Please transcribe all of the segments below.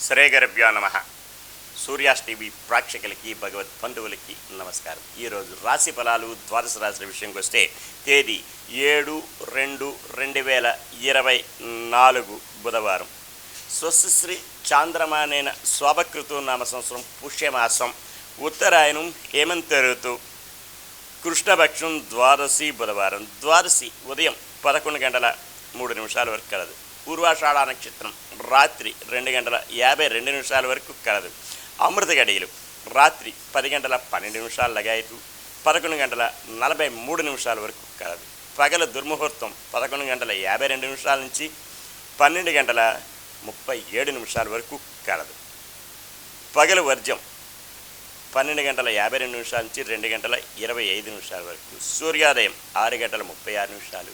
శ్రీగురుభ్యో నమ. సూర్యాస్ టీవీ ప్రేక్షకులకి భగవద్ బంధువులకి నమస్కారం. ఈరోజు రాశి ఫలాలు ద్వాదశ రాశుల విషయంకి వస్తే తేదీ 7/2/2024 బుధవారం. స్వస్తిశ్రీ చాంద్రమానేన శోభకృతు నామ సంవత్సరం పుష్యమాసం ఉత్తరాయణం హేమంత ఋతు కృష్ణపక్షం ద్వాదశి బుధవారం. ద్వాదశి ఉదయం 11:03 వరకు కలదు. పూర్వాషాఢ నక్షత్రం రాత్రి 2:52 వరకు కలదు. అమృత గడియలు రాత్రి 10:12 లగాయతు 11:43 వరకు కలదు. పగల దుర్ముహూర్తం 11:52 నుంచి 12:37 వరకు కలదు. పగలు వర్జ్యం 12:52 నుంచి 2:25 వరకు. సూర్యోదయం 6:36,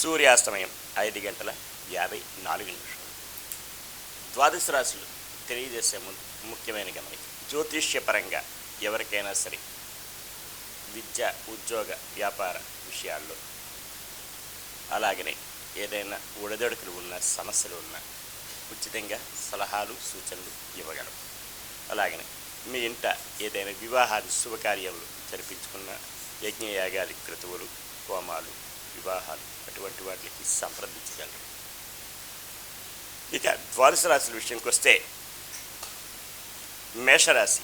సూర్యాస్తమయం 5:54. ద్వాదశ రాశులు తెలియజేసే ముందు ముఖ్యమైన గమనిక. జ్యోతిష్యపరంగా ఎవరికైనా సరే విద్య, ఉద్యోగ, వ్యాపార విషయాల్లో, అలాగనే ఏదైనా ఒడిదొడుకులు ఉన్న సమస్యలు ఉన్నా ఉచితంగా సలహాలు సూచనలు ఇవ్వగలరు. అలాగనే మీ ఇంట ఏదైనా వివాహాది శుభకార్యాలు జరిపించుకున్న యజ్ఞయాగాది క్రతువులు, హోమాలు, వివాహాలు అటువంటి వాటికి సంప్రదించగలరు. ఇక ద్వాదశ రాశుల విషయంకి వస్తే మేషరాశి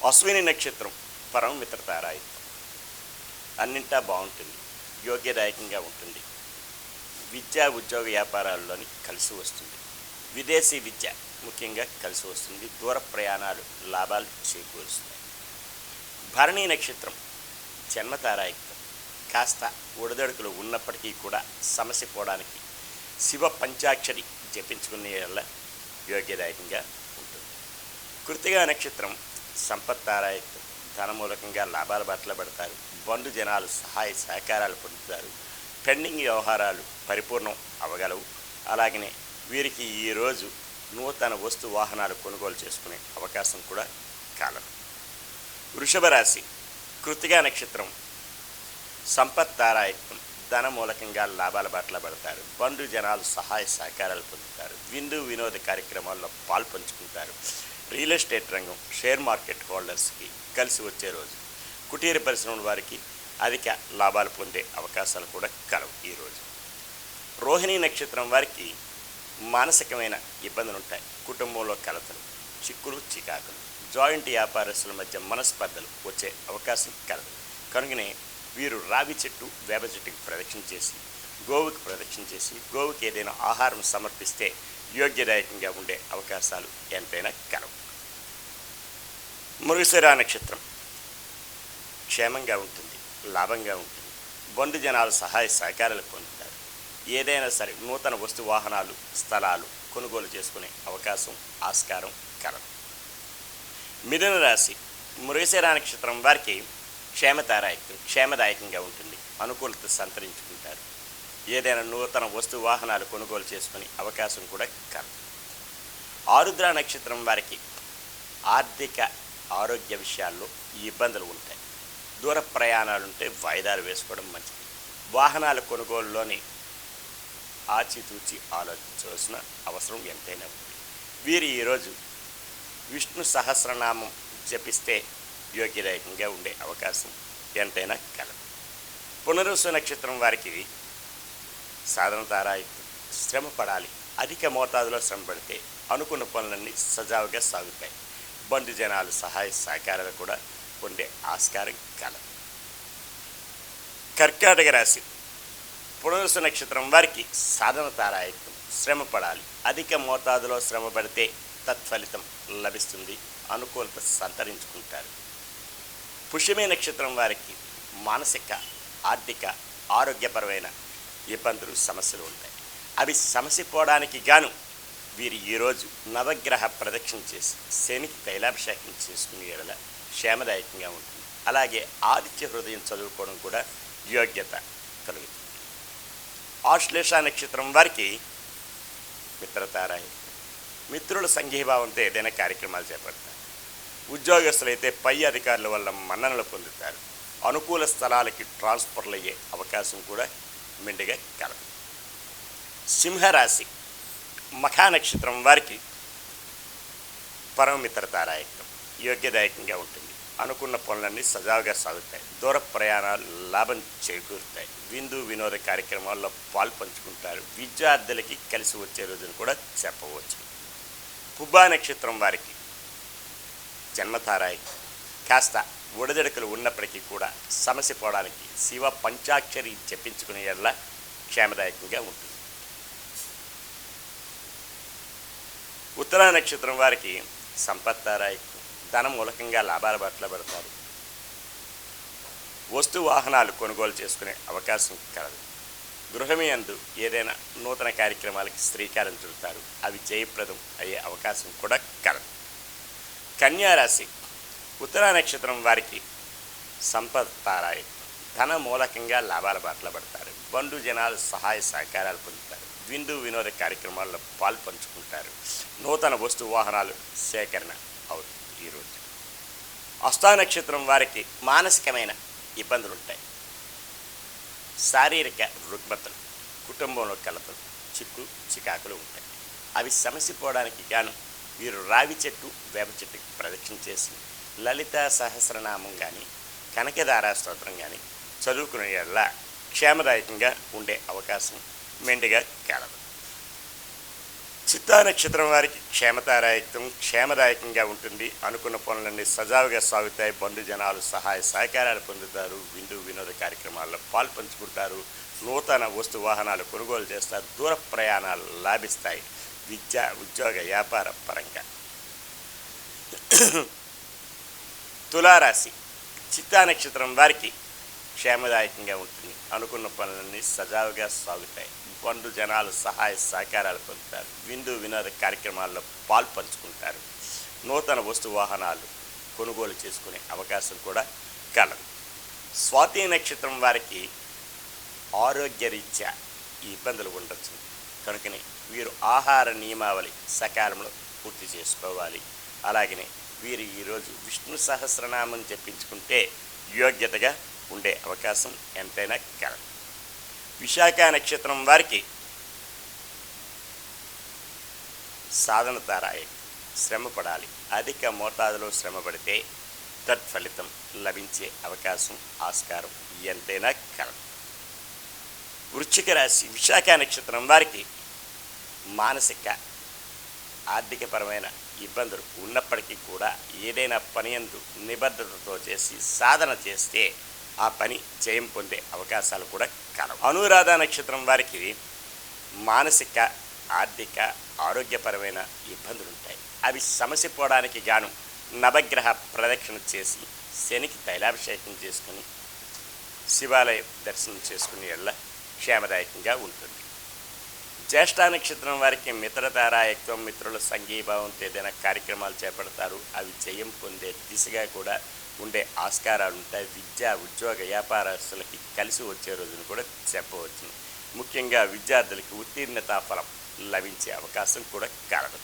అశ్విని నక్షత్రం పరమ మిత్రతారాయుత్వం. అన్నింటా బాగుంటుంది, యోగ్యదాయకంగా ఉంటుంది. విద్యా, ఉద్యోగ, వ్యాపారాల్లోని కలిసి వస్తుంది. విదేశీ విద్య ముఖ్యంగా కలిసి వస్తుంది. దూర ప్రయాణాలు లాభాలు చేకూరుస్తాయి. భరణీ నక్షత్రం జన్మతారాయుత్వం. కాస్త ఒడిదొడుకులు ఉన్నప్పటికీ కూడా సమస్య పోవడానికి శివ పంచాక్షరి జపించుకునే వల్ల యోగ్యదాయకంగా ఉంటుంది. కృతిగా నక్షత్రం సంపత్తారాయుత్వం. ధనమూలకంగా లాభాల బాటలో పడతారు. బంధు జనాలు సహాయ సహకారాలు పొందుతారు. పెండింగ్ వ్యవహారాలు పరిపూర్ణం అవగలవు. అలాగనే వీరికి ఈరోజు నూతన వస్తు వాహనాలు కొనుగోలు చేసుకునే అవకాశం కూడా కలదు. వృషభ రాశి కృతిగా నక్షత్రం సంపత్తారాయుత్వం. ధన మూలకంగా లాభాల బాటలో పడతారు. బంధు జనాలు సహాయ సహకారాలు పొందుతారు. విందు వినోద కార్యక్రమాల్లో పాల్పంచుకుంటారు. రియల్ ఎస్టేట్ రంగం, షేర్ మార్కెట్ హోల్డర్స్కి కలిసి వచ్చే రోజు. కుటీర పరిశ్రమల వారికి అధిక లాభాలు పొందే అవకాశాలు కూడా కలవు ఈరోజు. రోహిణీ నక్షత్రం వారికి మానసికమైన ఇబ్బందులు ఉంటాయి. కుటుంబంలో కలతలు, చిక్కులు, చికాకులు, జాయింట్ వ్యాపారస్తుల మధ్య మనస్పర్ధలు వచ్చే అవకాశం కలదు. కనుకనే వీరు రావి చెట్టు, వేప చెట్టుకి ప్రదక్షిణ చేసి, గోవుకి ప్రదక్షిణ చేసి, గోవుకి ఏదైనా ఆహారం సమర్పిస్తే యోగ్యదాయకంగా ఉండే అవకాశాలు ఎంతైనా కలవు. మృగశిర నక్షత్రం క్షేమంగా ఉంటుంది, లాభంగా ఉంటుంది. బంధు జనాలు సహాయ సహకారాలు పొందుతారు. ఏదైనా సరే నూతన వస్తు వాహనాలు, స్థలాలు కొనుగోలు చేసుకునే అవకాశం, ఆస్కారం కలదు. మిథున రాశి మృగశిర నక్షత్రం వారికి క్షేమదాయకంగా ఉంటుంది. అనుకూలత సంతరించుకుంటారు. ఏదైనా నూతన వస్తు వాహనాలు కొనుగోలు చేసుకునే అవకాశం కూడా కలదు. ఆరుద్ర నక్షత్రం వారికి ఆర్థిక, ఆరోగ్య విషయాల్లో ఇబ్బందులు ఉంటాయి. దూర ప్రయాణాలుంటే వాయిదాలు వేసుకోవడం మంచిది. వాహనాల కొనుగోలులోని ఆచితూచి ఆలోచించవలసిన అవసరం ఎంతైనా ఉంది. వీరు ఈరోజు విష్ణు సహస్రనామం జపిస్తే యోగ్యదాయకంగా ఉండే అవకాశం ఎంతైనా కలదు. పునరుసు నక్షత్రం వారికి సాధన తారాయుత్వం. శ్రమ పడాలి. అధిక మోతాదులో శ్రమ పడితే అనుకున్న పనులన్నీ సజావుగా సాగుతాయి. బంధు జనాలు సహాయ సహకారాలు కూడా పొందే ఆస్కారం కలదు. కర్కాటక రాశి పునరుసు నక్షత్రం వారికి సాధన తారాయుత్వం. శ్రమ పడాలి. అధిక మోతాదులో శ్రమ పడితే తత్ఫలితం లభిస్తుంది. అనుకూలత సంతరించుకుంటారు. పుష్యమే నక్షత్రం వారికి మానసిక, ఆర్థిక, ఆరోగ్యపరమైన ఇబ్బందులు, సమస్యలు ఉంటాయి. అవి సమస్య పోవడానికి గాను వీరు ఈరోజు నవగ్రహ ప్రదక్షిణ చేసి శనికి తైలాభిషేకం చేసుకునే ఎడల క్షేమదాయకంగా ఉంటుంది. అలాగే ఆదిత్య హృదయం చదువుకోవడం కూడా యోగ్యత కలుగుతుంది. ఆశ్లేష నక్షత్రం వారికి మిత్రతారాయుత్వం. మిత్రుల సంఘీభావంతో ఏదైనా కార్యక్రమాలు చేపడతారు. ఉద్యోగస్తులైతే పై అధికారుల వల్ల మన్ననలు పొందుతారు. అనుకూల స్థలాలకి ట్రాన్స్ఫర్లు అయ్యే అవకాశం కూడా మెండుగా కలదు. సింహరాశి మఖా నక్షత్రం వారికి పరమమిత్ర తారాయుక్తం యోగ్యదాయకంగా ఉంటుంది. అనుకున్న పనులన్నీ సజావుగా సాగుతాయి. దూర ప్రయాణాలు లాభం చేకూరుతాయి. విందు వినోద కార్యక్రమాల్లో పాల్పంచుకుంటారు. విద్యార్థులకి కలిసి వచ్చే రోజును కూడా చెప్పవచ్చు. పుబ్బా నక్షత్రం వారికి జన్మతారాయుక్తం కాస్త ఒడిదడుకులు ఉన్నప్పటికీ కూడా సమస్య పోవడానికి శివ పంచాక్షరి జపించుకునే యెడల క్షేమదాయకంగా ఉంటుంది. ఉత్తరా నక్షత్రం వారికి సంపత్తారాయుక్తం ధన మూలకంగా లాభాల బాటలో పడతారు. వస్తు వాహనాలు కొనుగోలు చేసుకునే అవకాశం కలదు. గృహమేయందు ఏదైనా నూతన కార్యక్రమాలకి శ్రీకారం చుడతారు. అవి జయప్రదం అయ్యే అవకాశం కూడా కలదు. కన్యారాశి ఉత్తరా నక్షత్రం వారికి సంపత్తారాయుక్తం ధన మూలకంగా లాభాల బాటలో పడతారు. బంధు జనాలు సహాయ సహకారాలు పొందుతారు. విందు వినోద కార్యక్రమాల్లో పాల్పంచుకుంటారు. నూతన వస్తు వాహనాలు సేకరణ అవుతుంది. ఈరోజు హస్తా నక్షత్రం వారికి మానసికమైన ఇబ్బందులు ఉంటాయి. శారీరక రుగ్మతలు, కుటుంబంలో కలతలు, చికాకులు ఉంటాయి. అవి సమస్య పోవడానికి గాను వీరు రావి చెట్టు వేప చెట్టుకి ప్రదక్షిణ చేసి లలిత సహస్రనామం కానీ కనకదారా స్తోత్రం కానీ చదువుకునే వల్ల క్షేమదాయకంగా ఉండే అవకాశం మెండుగా కలదు. చిత్తా నక్షత్రం వారికి క్షేమదాయకంగా ఉంటుంది. అనుకున్న పనులన్నీ సజావుగా సాగుతాయి. బంధు జనాలు సహాయ సహకారాలు పొందుతారు. విందు వినోద కార్యక్రమాల్లో పాల్పంచుకుంటారు. నూతన వస్తు వాహనాలు కొనుగోలు చేస్తారు. దూర ప్రయాణాలు లాభిస్తాయి. విద్య ఉద్యోగ వ్యాపార పరంగా. తులారాశి చిత్తా నక్షత్రం వారికి క్షేమదాయకంగా ఉంటుంది. అనుకున్న పనులన్నీ సజావుగా సాగుతాయి. బంధు జనాలు సహాయ సహకారాలు పొందుతారు. విందు వినోద కార్యక్రమాల్లో పాల్పంచుకుంటారు. నూతన వస్తు వాహనాలు కొనుగోలు చేసుకునే అవకాశం కూడా కలదు. స్వాతి నక్షత్రం వారికి ఆరోగ్యరీత్యా ఈ ఇబ్బందులు ఉండొచ్చు. కనుకనే వీరు ఆహార నియమావళి సకాలంలో పూర్తి చేసుకోవాలి. అలాగనే వీరు ఈరోజు విష్ణు సహస్రనామం చెప్పించుకుంటే యోగ్యతగా ఉండే అవకాశం ఎంతైనా కలదు. విశాఖ నక్షత్రం వారికి సాధన తారాయుక్తం శ్రమ పడాలి. అధిక మోతాదులో శ్రమ పడితే తత్ఫలితం లభించే అవకాశం ఆస్కారం ఎంతైనా కలదు. వృశ్చిక రాశి విశాఖ నక్షత్రం వారికి మానసిక ఆర్థికపరమైన ఇబ్బందులు ఉన్నప్పటికీ కూడా ఏదైనా పని యందు నిబద్ధతతో చేసి సాధన చేస్తే ఆ పని జయం పొందే అవకాశాలు కూడా కలవు. అనురాధ నక్షత్రం వారికి మానసిక ఆర్థిక ఆరోగ్యపరమైన ఇబ్బందులు ఉంటాయి. అవి సమస్య పోవడానికి గాను నవగ్రహ ప్రదక్షిణ చేసి శనికి తైలాభిషేకం చేసుకుని శివాలయ దర్శనం చేసుకునే వల్ల క్షేమదాయకంగా ఉంటుంది. జ్యేష్ఠ నక్షత్రం వారికి మిత్రతారాయుక్తం మిత్రుల సంఘీభావంతో ఏదైనా కార్యక్రమాలు చేపడతారు. అవి జయం పొందే దిశగా కూడా ఉండే ఆస్కారాలు ఉంటాయి. విద్య ఉద్యోగ వ్యాపారస్తులకి కలిసి వచ్చే రోజును కూడా చెప్పవచ్చు. ముఖ్యంగా విద్యార్థులకి ఉత్తీర్ణతా ఫలం లభించే అవకాశం కూడా కలదు.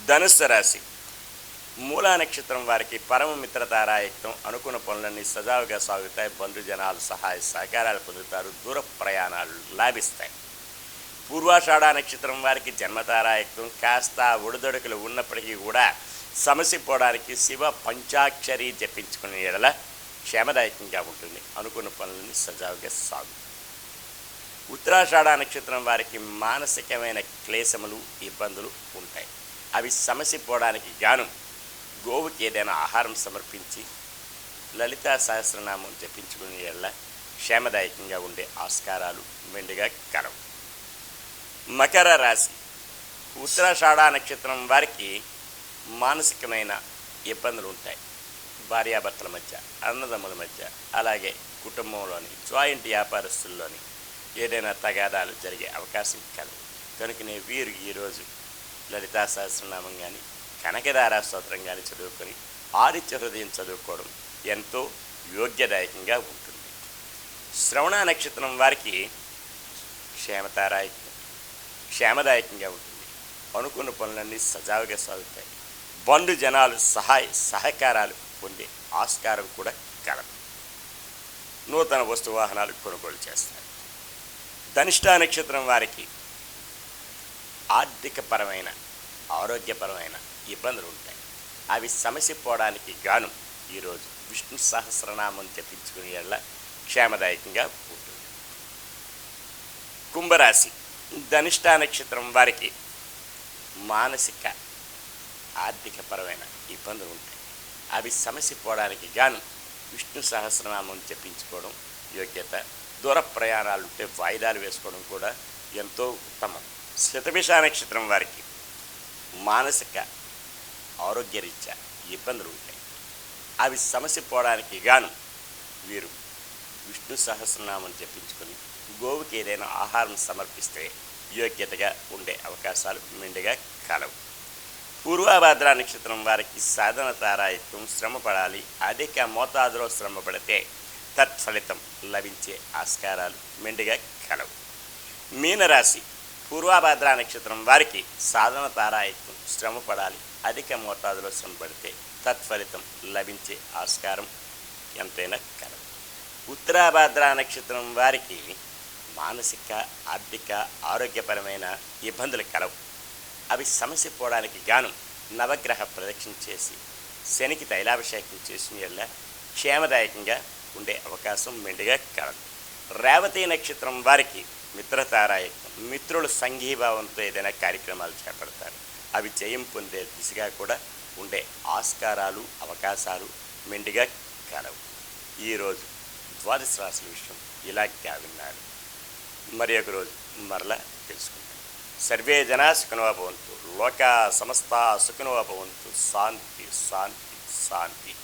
ధనుస్సు రాశి మూలా నక్షత్రం వారికి పరమ మిత్రతారాయుక్తం అనుకున్న పనులన్నీ సజావుగా సాగుతాయి. బంధు జనాలు సహాయ సహకారాలు పొందుతారు. దూర ప్రయాణాలు లాభిస్తాయి. పూర్వాషాఢ నక్షత్రం వారికి జన్మతారాయుక్తం కాస్త ఒడిదొడుకులు ఉన్నప్పటికీ కూడా సమస్య పోవడానికి శివ పంచాక్షరి జపించుకునే యెడల క్షేమదాయకంగా ఉంటుంది. అనుకున్న పనులని సజావుగా సాగు. ఉత్తరాషాఢ నక్షత్రం వారికి మానసికమైన క్లేశములు ఇబ్బందులు ఉంటాయి. అవి సమస్య పోవడానికి గాను గోవుకి ఏదైనా ఆహారం సమర్పించి లలితా సహస్రనామం జపించుకునే యెడల క్షేమదాయకంగా ఉండే ఆస్కారాలు మెండుగా కలవు. మకర రాశి ఉత్తరాషాఢ నక్షత్రం వారికి మానసికమైన ఇబ్బందులు ఉంటాయి. భార్యాభర్తల మధ్య, అన్నదమ్ముల మధ్య, అలాగే కుటుంబంలోని జాయింట్ వ్యాపారస్తుల్లోని ఏదైనా తగాదాలు జరిగే అవకాశం కలదు. కనుకనే వీరు ఈరోజు లలితా సహస్రనామం కానీ కనకదారా స్తోత్రం కానీ చదువుకొని ఆదిత్య హృదయం చదువుకోవడం ఎంతో యోగ్యదాయకంగా ఉంటుంది. శ్రవణ నక్షత్రం వారికి క్షేమదాయకంగా ఉంటుంది. అనుకున్న పనులన్నీ సజావుగా సాగుతాయి. బంధు జనాలు సహాయ సహకారాలు పొందే ఆస్కారం కూడా కలదు. నూతన వస్తు వాహనాలు కొనుగోలు చేస్తారు. ధనిష్ఠ నక్షత్రం వారికి ఆర్థికపరమైన ఆరోగ్యపరమైన ఇబ్బందులు ఉంటాయి. అవి సమసిపోవడానికి గాను ఈరోజు విష్ణు సహస్రనామం జపించుకునే యెడల క్షేమదాయకంగా ఉంటుంది. కుంభరాశి ధనిష్ఠా నక్షత్రం వారికి మానసిక ఆర్థికపరమైన ఇబ్బందులు ఉంటాయి. అవి సమసిపోవడానికి గాను విష్ణు సహస్రనామం జపించుకోవడం యోగ్యత. దూర ప్రయాణాలు ఉంటే వాయిదాలు వేసుకోవడం కూడా ఎంతో ఉత్తమం. శతభిష నక్షత్రం వారికి మానసిక ఆరోగ్యరీత్యా ఇబ్బందులు ఉంటాయి. అవి సమసిపోవడానికి గాను వీరు విష్ణు సహస్రనామం జపించుకొని గోవుకి ఏదైనా ఆహారం సమర్పిస్తే యోగ్యతగా ఉండే అవకాశాలు మెండుగా కలవు. పూర్వభాద్ర నక్షత్రం వారికి సాధన తారాయత్వం శ్రమ పడాలి. అధిక మోతాదులో శ్రమ పడితే తత్ఫలితం లభించే ఆస్కారాలు మెండుగా కలవు. మీనరాశి పూర్వభాద్ర నక్షత్రం వారికి సాధన తారాయత్వం శ్రమ పడాలి. అధిక మోతాదులో శ్రమ పడితే తత్ఫలితం లభించే ఆస్కారం ఎంతైనా కలవు. ఉత్తరాభాద్ర నక్షత్రం వారికి మానసిక ఆర్థిక ఆరోగ్యపరమైన ఇబ్బందులు కలవు. అవి సమసిపోవడానికి గాను నవగ్రహ ప్రదక్షిణ చేసి శనికి తైలాభిషేకం చేసిన వల్ల క్షేమదాయకంగా ఉండే అవకాశం మెండుగా కలదు. రేవతి నక్షత్రం వారికి మిత్రతారాయకం. మిత్రులు సంఘీభావంతో ఏదైనా కార్యక్రమాలు చేపడతారు. అవి జయం పొందే దిశగా కూడా ఉండే ఆస్కారాలు అవకాశాలు మెండుగా కలవు. ఈరోజు ద్వాదశ రాశుల విషయం ఇలా విన్నారు. మరి ఒక రోజు మరలా తెలుసుకుంటాం. సర్వే జనా సుఖినో భవంతు. లోకా సమస్తా సుఖినో భవంతు. శాంతి శాంతి శాంతి.